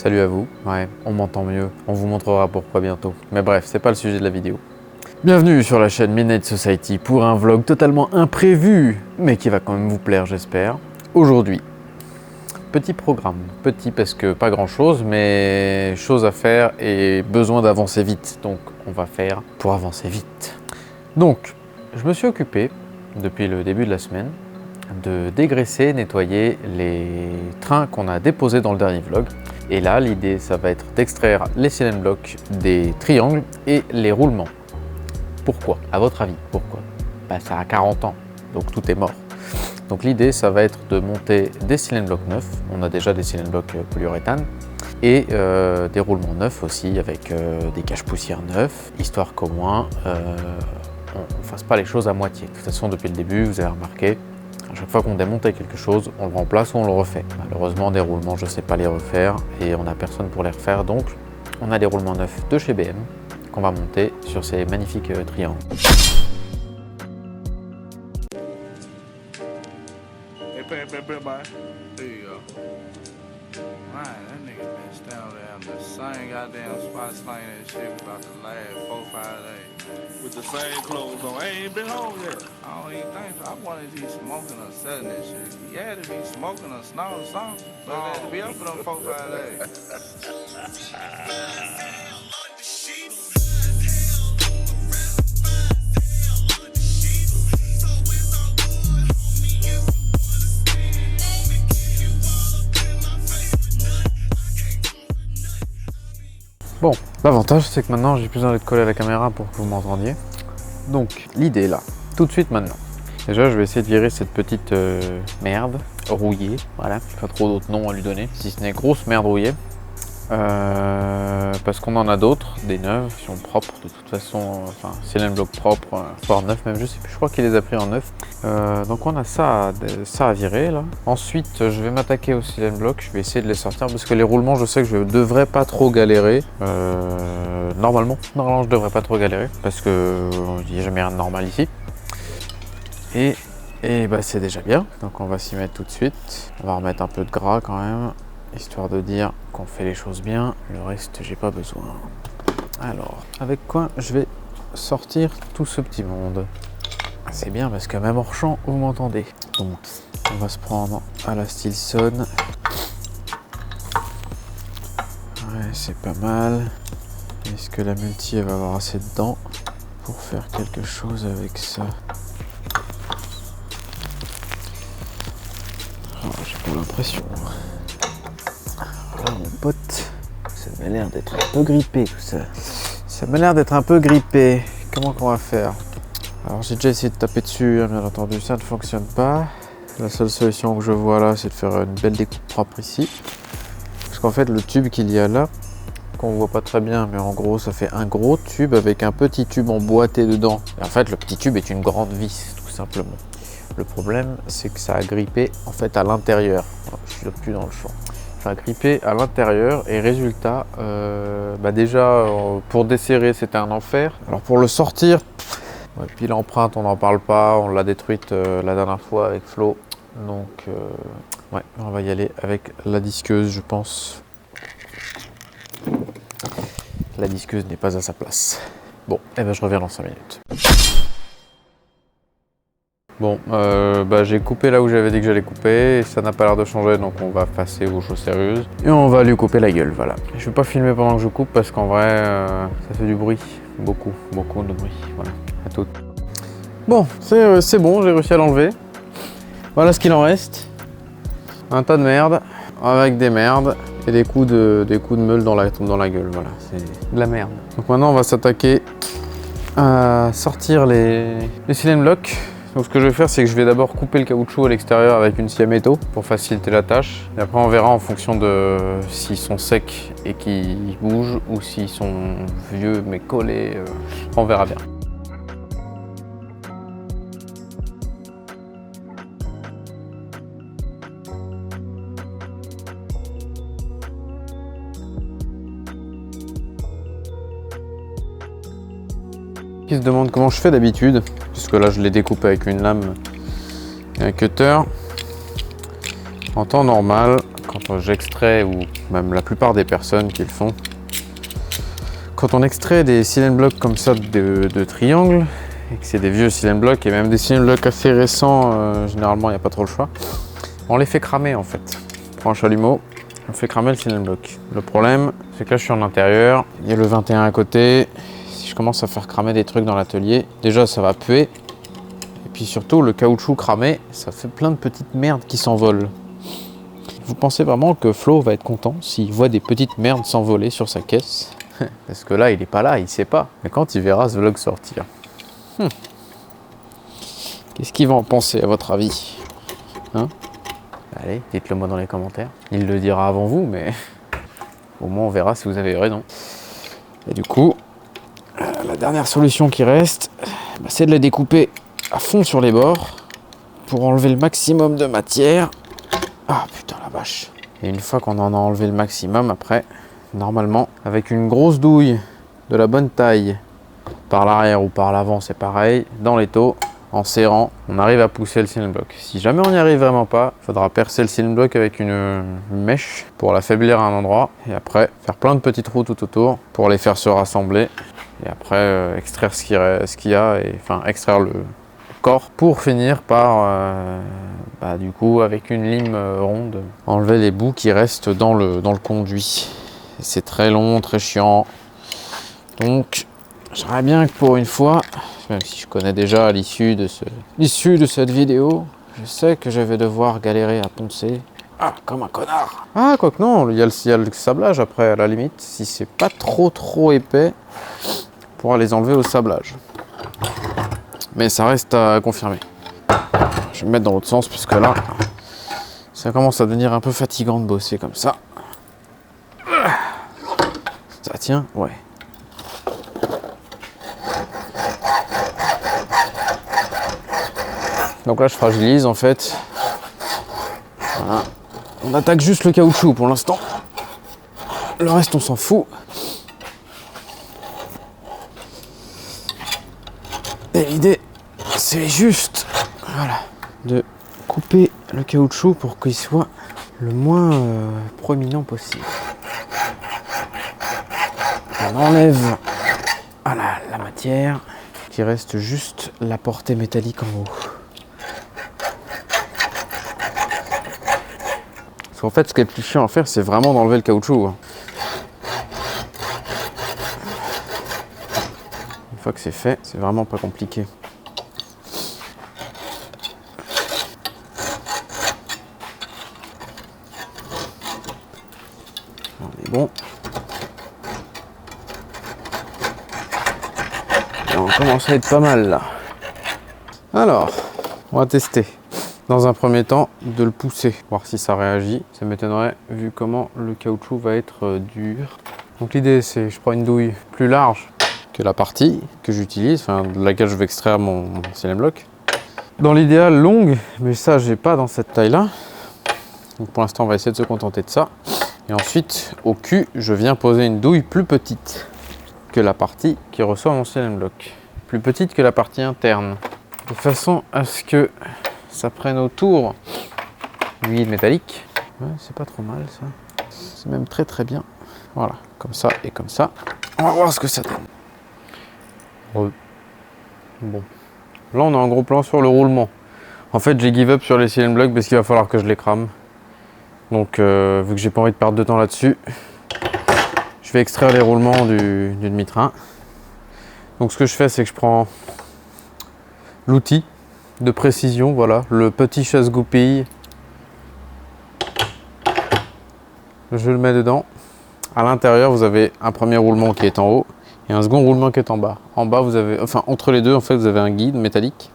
Salut à vous. Ouais, on m'entend mieux. On vous montrera pourquoi bientôt. Mais bref, c'est pas le sujet de la vidéo. Bienvenue sur la chaîne Midnight Society pour un vlog totalement imprévu, mais qui va quand même vous plaire, j'espère. Aujourd'hui, petit programme. Petit parce que pas grand chose, mais chose à faire et besoin d'avancer vite. Donc, on va faire pour avancer vite. Donc, je me suis occupé, depuis le début de la semaine, de dégraisser, nettoyer les trains qu'on a déposés dans le dernier vlog. Et là, l'idée, ça va être d'extraire les silent blocks des triangles et les roulements. Pourquoi? À votre avis, pourquoi? Ça a 40 ans, donc tout est mort. Donc l'idée, ça va être de monter des silent blocks neufs. On a déjà des silent blocks polyuréthane et des roulements neufs aussi avec des cache-poussières neufs, histoire qu'au moins on ne fasse pas les choses à moitié. De toute façon, depuis le début, vous avez remarqué, à chaque fois qu'on démontait quelque chose, on le remplace ou on le refait. Malheureusement, des roulements, je ne sais pas les refaire et on n'a personne pour les refaire. Donc, on a des roulements neufs de chez BM qu'on va monter sur ces magnifiques triangles. Man, that nigga been standing there in the same goddamn spot slinging that shit for about the last 4-5 days. With the same clothes on. I ain't been home yet. I don't even think so. I wanted to be smoking or selling that shit. He had to be smoking or snorting something. But it had to be up for them 4-5 days. Bon, l'avantage c'est que maintenant j'ai plus besoin d'être collé à la caméra pour que vous m'entendiez. Donc l'idée là, tout de suite maintenant. Déjà je vais essayer de virer cette petite merde rouillée, voilà, pas trop d'autres noms à lui donner, si ce n'est grosse merde rouillée. Parce qu'on en a d'autres, des neuves qui sont propres de toute façon, enfin silent block propre, voire neuf même, je sais plus, je crois qu'il les a pris en neuf. Donc on a ça à virer là. Ensuite je vais m'attaquer aux silent block, je vais essayer de les sortir parce que les roulements je sais que je devrais pas trop galérer. Normalement je devrais pas trop galérer parce que il n'y a jamais rien de normal ici. Et bah c'est déjà bien, donc on va s'y mettre tout de suite. On va remettre un peu de gras quand même, histoire de dire qu'on fait les choses bien, le reste j'ai pas besoin. Alors, avec quoi je vais sortir tout ce petit monde? C'est bien parce que même hors champ, vous m'entendez. Donc, on va se prendre à la Stilson. Ouais, c'est pas mal. Est-ce que la multi elle va avoir assez de dents pour faire quelque chose avec ça? Oh, j'ai pas l'impression. Voilà mon pote, ça m'a l'air d'être un peu grippé tout ça. Ça m'a l'air d'être un peu grippé. Comment qu'on va faire? Alors j'ai déjà essayé de taper dessus, hein, bien entendu ça ne fonctionne pas. La seule solution que je vois là, c'est de faire une belle découpe propre ici. Parce qu'en fait le tube qu'il y a là, qu'on voit pas très bien, mais en gros ça fait un gros tube avec un petit tube emboîté dedans. Et en fait le petit tube est une grande vis tout simplement. Le problème c'est que ça a grippé en fait à l'intérieur. Je suis plus dans le champ. Ça a grippé à l'intérieur et résultat, déjà pour desserrer c'était un enfer. Alors pour le sortir, ouais, puis l'empreinte on n'en parle pas, on l'a détruite la dernière fois avec Flo. Donc ouais, on va y aller avec la disqueuse je pense. La disqueuse n'est pas à sa place. Bon, et ben je reviens dans 5 minutes. Bon, j'ai coupé là où j'avais dit que j'allais couper et ça n'a pas l'air de changer, donc on va passer aux choses sérieuses et on va lui couper la gueule, voilà. Je vais pas filmer pendant que je coupe parce qu'en vrai ça fait du bruit, beaucoup de bruit, voilà, à tout. Bon, c'est bon, j'ai réussi à l'enlever. Voilà ce qu'il en reste, un tas de merde avec des merdes et des coups de meule dans la gueule, voilà, c'est de la merde. Donc maintenant on va s'attaquer à sortir les silent blocks. Donc ce que je vais faire, c'est que je vais d'abord couper le caoutchouc à l'extérieur avec une scie à métaux pour faciliter la tâche. Et après on verra en fonction de s'ils sont secs et qu'ils bougent ou s'ils sont vieux mais collés, on verra bien. Qui se demande comment je fais d'habitude, puisque là je l'ai découpé avec une lame et un cutter. En temps normal, quand j'extrais, ou même la plupart des personnes qui le font, quand on extrait des silent blocks comme ça de triangles, et que c'est des vieux silent blocks, et même des silent blocks assez récents, généralement il n'y a pas trop le choix, on les fait cramer en fait. On prend un chalumeau, on fait cramer le silent block. Le problème, c'est que là je suis en intérieur, il y a le 21 à côté. Si je commence à faire cramer des trucs dans l'atelier, déjà ça va puer. Et puis surtout, le caoutchouc cramé, ça fait plein de petites merdes qui s'envolent. Vous pensez vraiment que Flo va être content s'il voit des petites merdes s'envoler sur sa caisse? Parce que là, il est pas là, il sait pas. Mais quand il verra ce vlog sortir, qu'est-ce qu'il va en penser à votre avis, hein? Allez, dites-le moi dans les commentaires. Il le dira avant vous, mais au moins on verra si vous avez raison. Et du coup, la dernière solution qui reste, c'est de la découper à fond sur les bords pour enlever le maximum de matière. Ah putain la vache. Et une fois qu'on en a enlevé le maximum, après, normalement, avec une grosse douille de la bonne taille, par l'arrière ou par l'avant, c'est pareil, dans l'étau, en serrant, on arrive à pousser le silent block. Si jamais on n'y arrive vraiment pas, il faudra percer le silent block avec une mèche pour l'affaiblir à un endroit, et après faire plein de petits trous tout autour pour les faire se rassembler, et après extraire ce qu'il y a, et enfin extraire le corps pour finir par du coup avec une lime ronde enlever les bouts qui restent dans le conduit. C'est très long, très chiant, donc j'aimerais bien que pour une fois, même si je connais déjà l'issue de cette vidéo, je sais que je vais devoir galérer à poncer. Ah, comme un connard. Ah, quoique non, il y a le sablage après, à la limite, si c'est pas trop épais, on pourra les enlever au sablage. Mais ça reste à confirmer. Je vais me mettre dans l'autre sens, parce que là, ça commence à devenir un peu fatigant de bosser comme ça. Ça tient? Ouais. Donc là je fragilise en fait. Voilà. On attaque juste le caoutchouc pour l'instant. Le reste on s'en fout. Et l'idée c'est juste de couper le caoutchouc pour qu'il soit le moins proéminent possible. On enlève la matière, qu'il reste juste la portée métallique en haut. En fait, ce qui est le plus chiant à faire, c'est vraiment d'enlever le caoutchouc. Une fois que c'est fait, c'est vraiment pas compliqué. On est bon. Et on commence à être pas mal là. Alors, on va tester. Dans un premier temps, de le pousser, voir si ça réagit. Ça m'étonnerait vu comment le caoutchouc va être dur. Donc l'idée c'est, je prends une douille plus large que la partie que j'utilise, enfin de laquelle je vais extraire mon silent block. Dans l'idéal longue, mais ça j'ai pas dans cette taille là. Donc pour l'instant on va essayer de se contenter de ça. Et ensuite au cul, je viens poser une douille plus petite que la partie qui reçoit mon silent block. Plus petite que la partie interne. De façon à ce que ça prenne autour l'huile métallique. Ouais, c'est pas trop mal ça. C'est même très bien. Voilà, comme ça et comme ça. On va voir ce que ça donne. Bon. Là on a un gros plan sur le roulement. En fait j'ai give up sur les silent blocks parce qu'il va falloir que je les crame. Donc vu que j'ai pas envie de perdre de temps là-dessus, je vais extraire les roulements du demi-train. Donc ce que je fais c'est que je prends l'outil de précision, voilà, le petit chasse-goupille. Je le mets dedans. À l'intérieur, vous avez un premier roulement qui est en haut et un second roulement qui est en bas. En bas, vous avez, enfin entre les deux, en fait, vous avez un guide métallique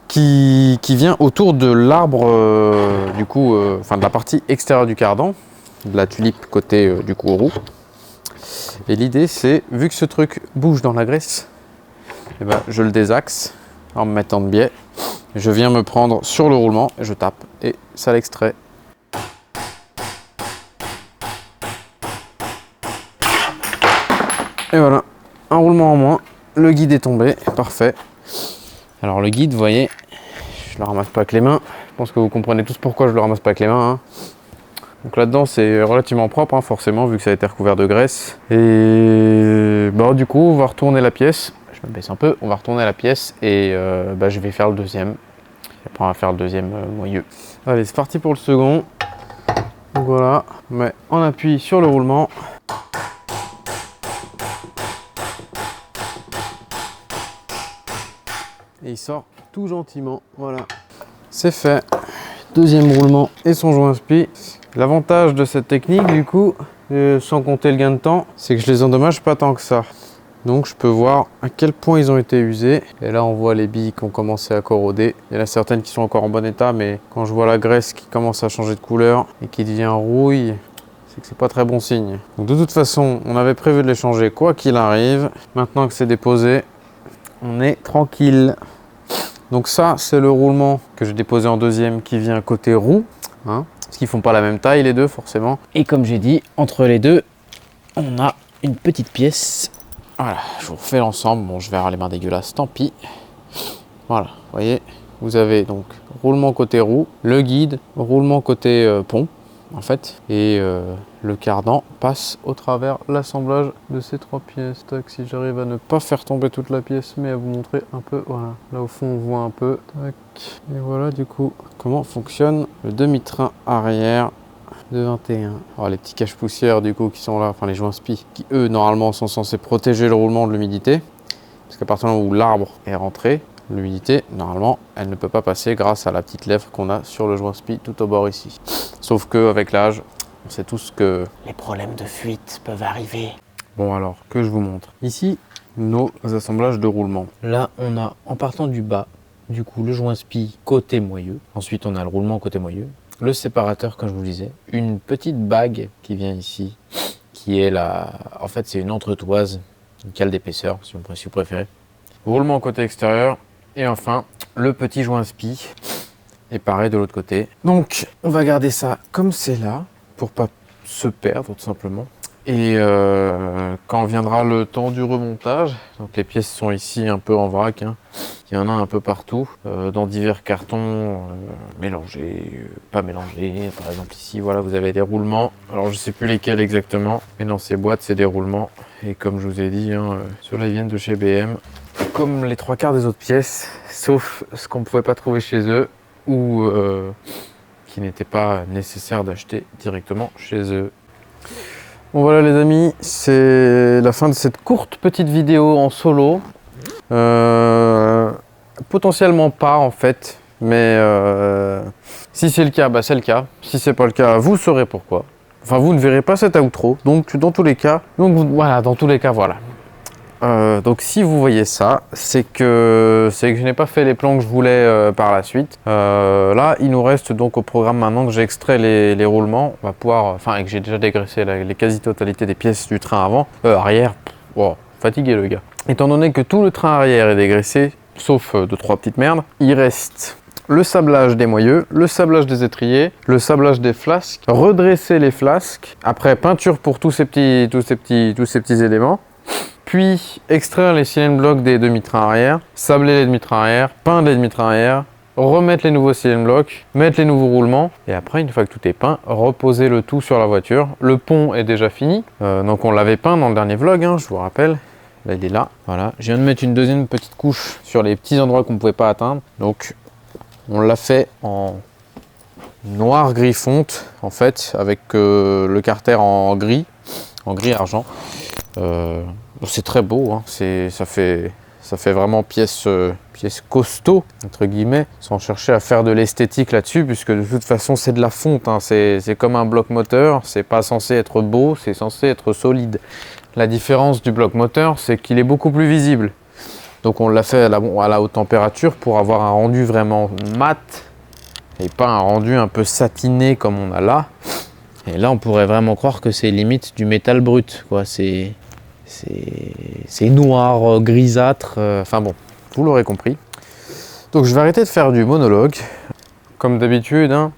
qui vient autour de l'arbre, enfin de la partie extérieure du cardan, de la tulipe côté du coup roux. Et l'idée, c'est, vu que ce truc bouge dans la graisse, et ben, je le désaxe en me mettant de biais, je viens me prendre sur le roulement et je tape et ça l'extrait. Et voilà, un roulement en moins, le guide est tombé, parfait. Alors le guide, vous voyez, je le ramasse pas avec les mains, je pense que vous comprenez tous pourquoi je le ramasse pas avec les mains. Donc là-dedans c'est relativement propre hein, forcément vu que ça a été recouvert de graisse. Et bah, du coup on va retourner la pièce. Je me baisse un peu, on va retourner la pièce et je vais faire le deuxième. Après on va faire le deuxième moyeu. Allez c'est parti pour le second. Donc voilà, on appuie sur le roulement. Et il sort tout gentiment, voilà. C'est fait. Deuxième roulement et son joint spi. L'avantage de cette technique du coup, sans compter le gain de temps, c'est que je les endommage pas tant que ça. Donc je peux voir à quel point ils ont été usés. Et là on voit les billes qui ont commencé à corroder. Il y en a certaines qui sont encore en bon état, mais quand je vois la graisse qui commence à changer de couleur et qui devient rouille, c'est que c'est pas très bon signe. Donc de toute façon, on avait prévu de les changer quoi qu'il arrive. Maintenant que c'est déposé, on est tranquille. Donc ça, c'est le roulement que j'ai déposé en deuxième qui vient côté roue. Hein, parce qu'ils font pas la même taille les deux forcément. Et comme j'ai dit, entre les deux, on a une petite pièce. Voilà, je vous refais l'ensemble. Bon, je vais avoir les mains dégueulasses, tant pis. Voilà, vous voyez, vous avez donc roulement côté roue, le guide, roulement côté pont. En fait, et le cardan passe au travers l'assemblage de ces trois pièces. Tac, si j'arrive à ne pas faire tomber toute la pièce, mais à vous montrer un peu, voilà, là au fond on voit un peu, tac, et voilà du coup comment fonctionne le demi-train arrière de 21. Alors les petits cache-poussières du coup qui sont là, enfin les joints spi, qui eux normalement sont censés protéger le roulement de l'humidité, parce qu'à partir du moment où l'arbre est rentré, l'humidité, normalement, elle ne peut pas passer grâce à la petite lèvre qu'on a sur le joint spi tout au bord ici. Sauf qu'avec l'âge, on sait tous que les problèmes de fuite peuvent arriver. Bon alors, que je vous montre. Ici, nos assemblages de roulement. Là, on a, en partant du bas, du coup, le joint spi côté moyeu. Ensuite, on a le roulement côté moyeu. Le séparateur, comme je vous le disais. Une petite bague qui vient ici, qui est la... En fait, c'est une entretoise, une cale d'épaisseur, si vous préférez. Roulement côté extérieur. Et enfin, le petit joint spi est pareil de l'autre côté. Donc, on va garder ça comme c'est là, pour pas se perdre tout simplement. Et quand viendra le temps du remontage, donc les pièces sont ici un peu en vrac, hein. Il y en a un peu partout, dans divers cartons mélangés, pas mélangés. Par exemple ici, voilà, vous avez des roulements. Alors je sais plus lesquels exactement, mais dans ces boîtes, c'est des roulements. Et comme je vous ai dit, hein, ceux-là ils viennent de chez BM. Comme les trois quarts des autres pièces, sauf ce qu'on ne pouvait pas trouver chez eux ou qui n'était pas nécessaire d'acheter directement chez eux. Bon voilà les amis, c'est la fin de cette courte petite vidéo en solo. Potentiellement pas en fait, mais si c'est le cas, bah c'est le cas. Si c'est pas le cas, vous saurez pourquoi. Enfin vous ne verrez pas cet outro, donc dans tous les cas, voilà, dans tous les cas voilà. Donc si vous voyez ça, c'est que je n'ai pas fait les plans que je voulais par la suite. Là, il nous reste donc au programme maintenant que j'ai extrait les roulements. On va pouvoir, enfin, et que j'ai déjà dégraissé les quasi-totalités des pièces du train avant, arrière. Wow, fatigué le gars. Étant donné que tout le train arrière est dégraissé, sauf 2-3 petites merdes, il reste le sablage des moyeux, le sablage des étriers, le sablage des flasques, redresser les flasques, après peinture pour tous ces petits éléments. Puis extraire les cylindres blocs des demi-trains arrière, sabler les demi-trains arrière, peindre les demi-trains arrière, remettre les nouveaux cylindres blocs, mettre les nouveaux roulements et après une fois que tout est peint, reposer le tout sur la voiture. Le pont est déjà fini, donc on l'avait peint dans le dernier vlog, hein, je vous rappelle. Là il est là, voilà. Je viens de mettre une deuxième petite couche sur les petits endroits qu'on ne pouvait pas atteindre. Donc on l'a fait en noir gris fonte en fait, avec le carter en gris argent. C'est très beau, hein. Ça fait vraiment pièce costaud, entre guillemets, sans chercher à faire de l'esthétique là-dessus, puisque de toute façon c'est de la fonte, hein. C'est comme un bloc moteur, c'est pas censé être beau, c'est censé être solide. La différence du bloc moteur, c'est qu'il est beaucoup plus visible. Donc on l'a fait à la haute température pour avoir un rendu vraiment mat, et pas un rendu un peu satiné comme on a là. Et là on pourrait vraiment croire que c'est limite du métal brut, quoi. C'est noir, grisâtre, enfin bon, vous l'aurez compris. Donc je vais arrêter de faire du monologue. Comme d'habitude, hein,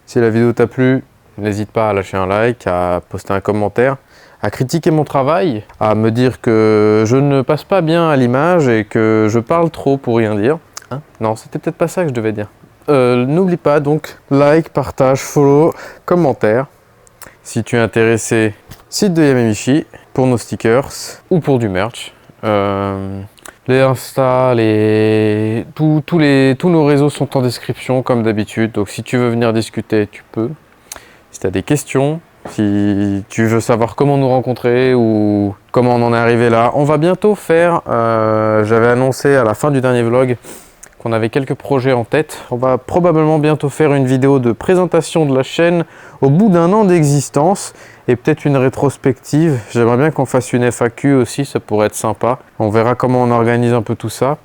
si la vidéo t'a plu, n'hésite pas à lâcher un like, à poster un commentaire, à critiquer mon travail, à me dire que je ne passe pas bien à l'image et que je parle trop pour rien dire. Hein, non, c'était peut-être pas ça que je devais dire. n'oublie pas donc like, partage, follow, commentaire. Si tu es intéressé, site de Yamamichi pour nos stickers ou pour du merch. Les Insta, tous nos réseaux sont en description comme d'habitude. Donc si tu veux venir discuter, tu peux. Si tu as des questions, si tu veux savoir comment nous rencontrer ou comment on en est arrivé là, on va bientôt faire, j'avais annoncé à la fin du dernier vlog qu'on avait quelques projets en tête. On va probablement bientôt faire une vidéo de présentation de la chaîne au bout d'1 an d'existence et peut-être une rétrospective. J'aimerais bien qu'on fasse une FAQ aussi, ça pourrait être sympa. On verra comment on organise un peu tout ça.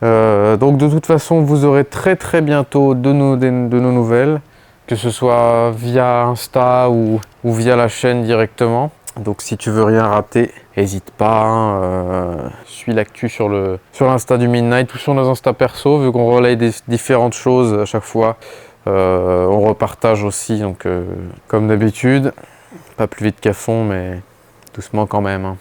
Donc de toute façon, vous aurez très bientôt de nos nouvelles, que ce soit via Insta ou via la chaîne directement. Donc si tu veux rien rater, n'hésite pas, hein, suis l'actu sur l'Insta du Midnight ou sur nos Insta perso, vu qu'on relaye des différentes choses à chaque fois. On repartage aussi, donc comme d'habitude, pas plus vite qu'à fond, mais doucement quand même, hein.